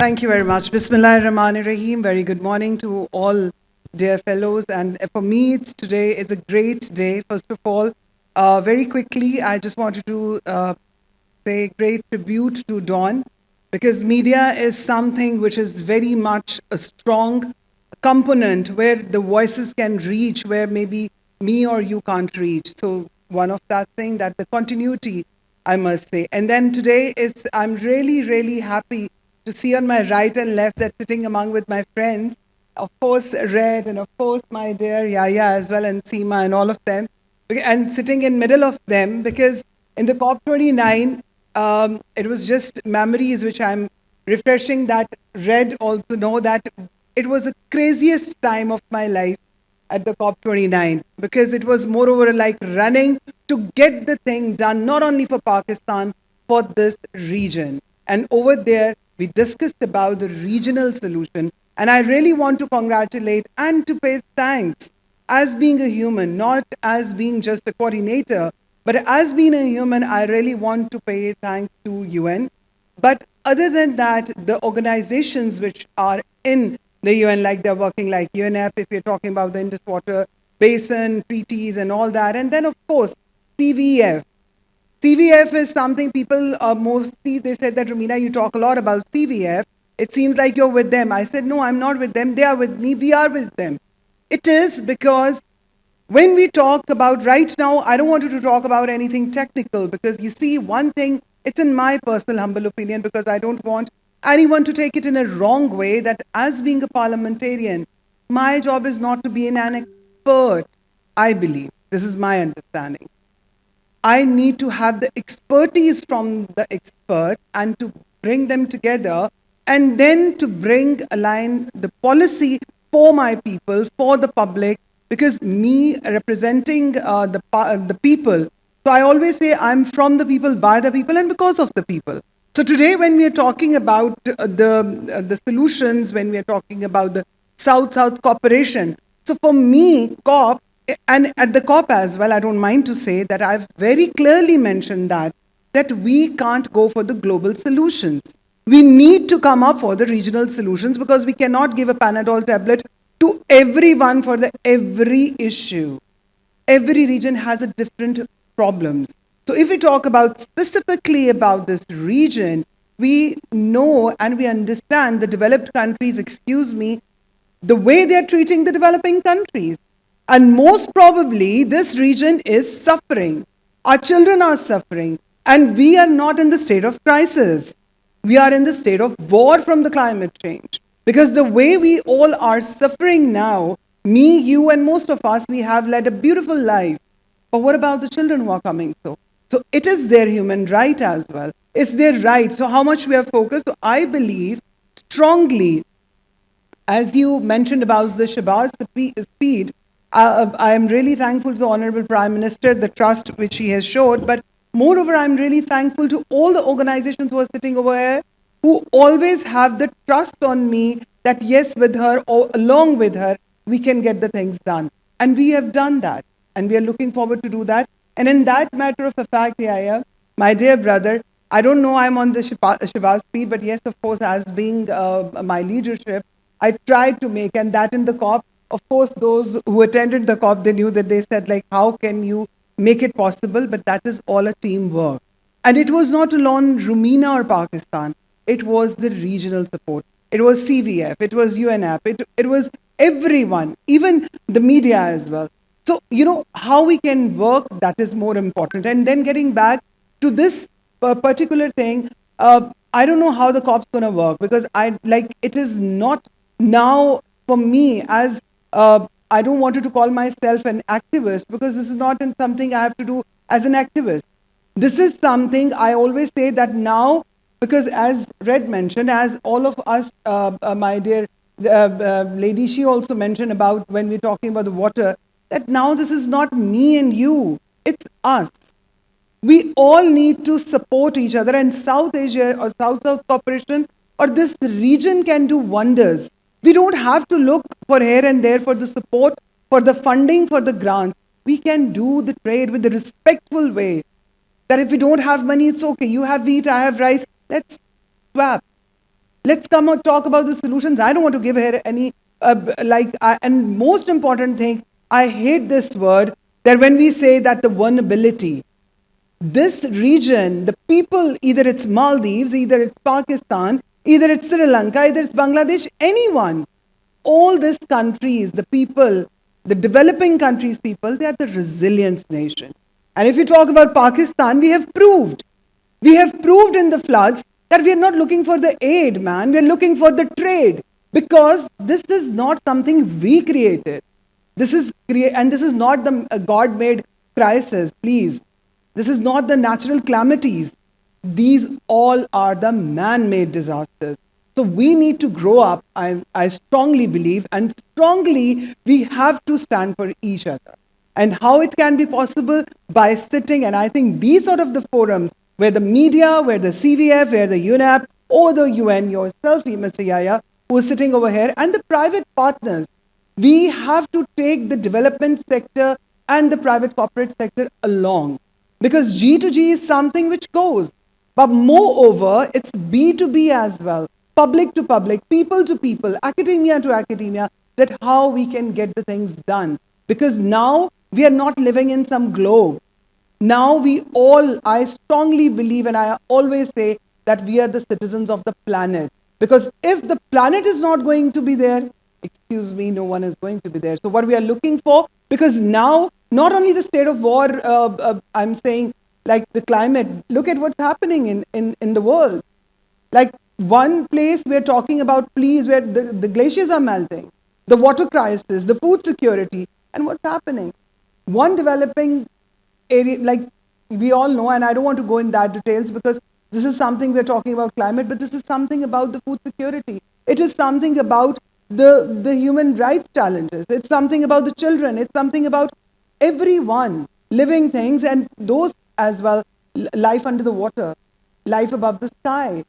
Thank you very much. Bismillah ar-Rahman ar-Rahim. Very good morning to all dear fellows. And for me, today is a great day. First of all, very quickly, I just wanted to say great tribute to Dawn, because media is something which is very much a strong component where the voices can reach where maybe me or you can't reach. So one of that thing, that the continuity, I must say. And then today is, I'm really, really happy to see on my right and left that sitting among with my friends, of course Red, and of course my dear Yaya as well, and Seema and all of them, and sitting in middle of them, because in the COP29, it was just memories which I'm refreshing, that Red also know that it was the craziest time of my life at the COP29, because it was moreover like running to get the thing done, not only for Pakistan, for this region. And over there, we discussed about the regional solution. And I really want to congratulate and to pay thanks as being a human, not as being just a coordinator, but as being a human, I really want to pay thanks to UN. But other than that, the organizations which are in the UN, like they're working like UNEP, if you're talking about the Indus Water Basin, treaties and all that. And then, of course, CVF. CVF is something people mostly, they said that, Rumina, you talk a lot about CVF. It seems like you're with them. I said, no, I'm not with them. They are with me. We are with them. It is because when we talk about right now, I don't want you to talk about anything technical, because you see, one thing, it's in my personal humble opinion, because I don't want anyone to take it in a wrong way, that as being a parliamentarian, my job is not to be an expert. I believe, this is my understanding, I need to have the expertise from the expert and to bring them together, and then to align the policy for my people, for the public, because me representing the people. So I always say I'm from the people, by the people, and because of the people. So today, when we are talking about the solutions, when we are talking about the South-South cooperation, so for me, COP, and at the COP as well, I don't mind to say that I've very clearly mentioned that we can't go for the global solutions. We need to come up for the regional solutions, because we cannot give a Panadol tablet to everyone for every issue. Every region has a different problems. So if we talk about specifically about this region, we know and we understand the developed countries, excuse me, the way they're treating the developing countries. And most probably, this region is suffering. Our children are suffering. And we are not in the state of crisis. We are in the state of war from the climate change. Because the way we all are suffering now, me, you, and most of us, we have led a beautiful life. But what about the children who are coming through? So it is their human right as well. It's their right. So how much we are focused? So I believe strongly, as you mentioned about the Shabazz speed, I am really thankful to the Honorable Prime Minister, the trust which he has showed. But moreover, I'm really thankful to all the organizations who are sitting over here, who always have the trust on me that yes, with her or along with her, we can get the things done. And we have done that. And we are looking forward to do that. And in that matter of a fact, Yaya, my dear brother, I don't know I'm on the Shabazz speed, but yes, of course, as being my leadership, I tried to make, and that in the COP, of course, those who attended the COP, they knew that they said, like, how can you make it possible? But that is all a teamwork. And it was not alone Rumina or Pakistan. It was the regional support. It was CVF. It was UNEP. It was everyone, even the media as well. So, how we can work, that is more important. And then getting back to this particular thing, I don't know how the COP's going to work, because it is not now for me, as I don't want to call myself an activist, because this is not something I have to do as an activist. This is something I always say that now, because as Red mentioned, as all of us, my dear lady, she also mentioned about when we're talking about the water, that now this is not me and you, it's us. We all need to support each other, and South Asia or South-South cooperation or this region can do wonders. We don't have to look for here and there for the support, for the funding, for the grants. We can do the trade with a respectful way. That if we don't have money, it's okay. You have wheat, I have rice. Let's swap. Let's come and talk about the solutions. I don't want to give her any, and most important thing, I hate this word that when we say that the vulnerability, this region, the people, either it's Maldives, either it's Pakistan, either it's Sri Lanka, either it's Bangladesh, anyone, all these countries, the people, the developing countries' people, they are the resilience nation. And if you talk about Pakistan, we have proved in the floods that we are not looking for the aid, man. We are looking for the trade because this is not something we created. And this is not the God-made crisis. Please, this is not the natural calamities. These all are the man-made disasters. So we need to grow up. I strongly believe, and strongly we have to stand for each other. And how it can be possible by sitting, and I think these sort of the forums where the media, where the CVF, where the UNEP, or the UN, yourself, Mr. Yaya, who is sitting over here, and the private partners, we have to take the development sector and the private corporate sector along. Because G2G is something which goes. But moreover, it's B2B as well, public to public, people to people, academia to academia, that how we can get the things done. Because now we are not living in some globe. Now I strongly believe, and I always say that we are the citizens of the planet. Because if the planet is not going to be there, excuse me, no one is going to be there. So what we are looking for, because now, not only the state of war, I'm saying, like the climate, look at what's happening in the world. Like one place we're talking about, please, where the glaciers are melting, the water crisis, the food security, and what's happening. One developing area, like we all know, and I don't want to go in that details because this is something we're talking about climate, but this is something about the food security. It is something about the human rights challenges. It's something about the children. It's something about everyone, living things, and those as well, life under the water, life above the sky,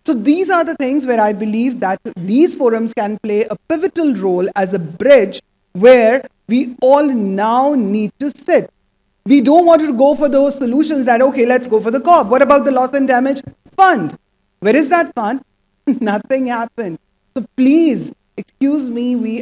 So these are the things where I believe that these forums can play a pivotal role as a bridge where we all now need to sit. We don't want to go for those solutions that, okay, let's go for the COP. What about the loss and damage fund? Where is that fund? Nothing happened. So please, excuse me,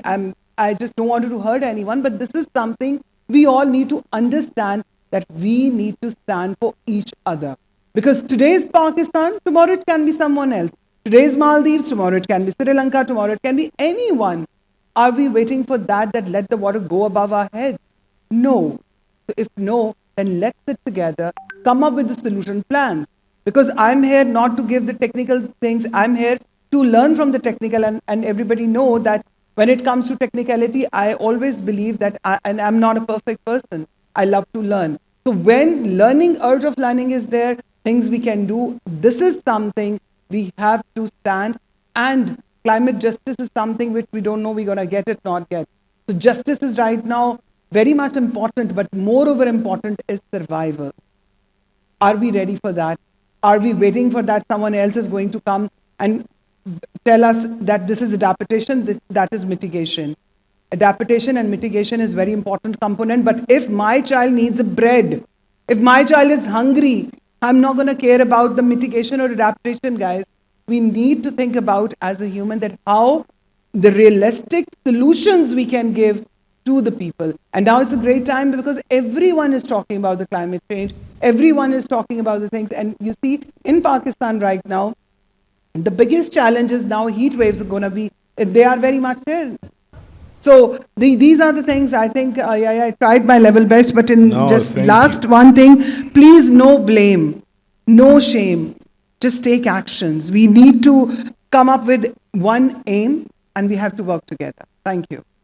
I just don't want to hurt anyone, but this is something we all need to understand, that we need to stand for each other. Because today is Pakistan, tomorrow it can be someone else. Today is Maldives, tomorrow it can be Sri Lanka, tomorrow it can be anyone. Are we waiting for that let the water go above our head? No. So if no, then let's sit together, come up with the solution plans. Because I'm here not to give the technical things, I'm here to learn from the technical, and everybody know that when it comes to technicality, I always believe that, and I'm not a perfect person, I love to learn. So when urge of learning is there, things we can do, this is something we have to stand, and climate justice is something which we don't know we're going to get it, not get. So justice is right now very much important, but moreover important is survival. Are we ready for that? Are we waiting for that someone else is going to come and tell us that this is adaptation, that is mitigation? Adaptation and mitigation is very important component, but if my child needs bread, if my child is hungry, I'm not going to care about the mitigation or adaptation, guys. We need to think about as a human that how the realistic solutions we can give to the people. And now it's a great time because everyone is talking about the climate change. Everyone is talking about the things. And you see, in Pakistan right now, the biggest challenge is now heat waves are going to be, they are very much there. So these are the things I think, I tried my level best, but last one thing, please no blame, no shame, just take actions. We need to come up with one aim and we have to work together. Thank you.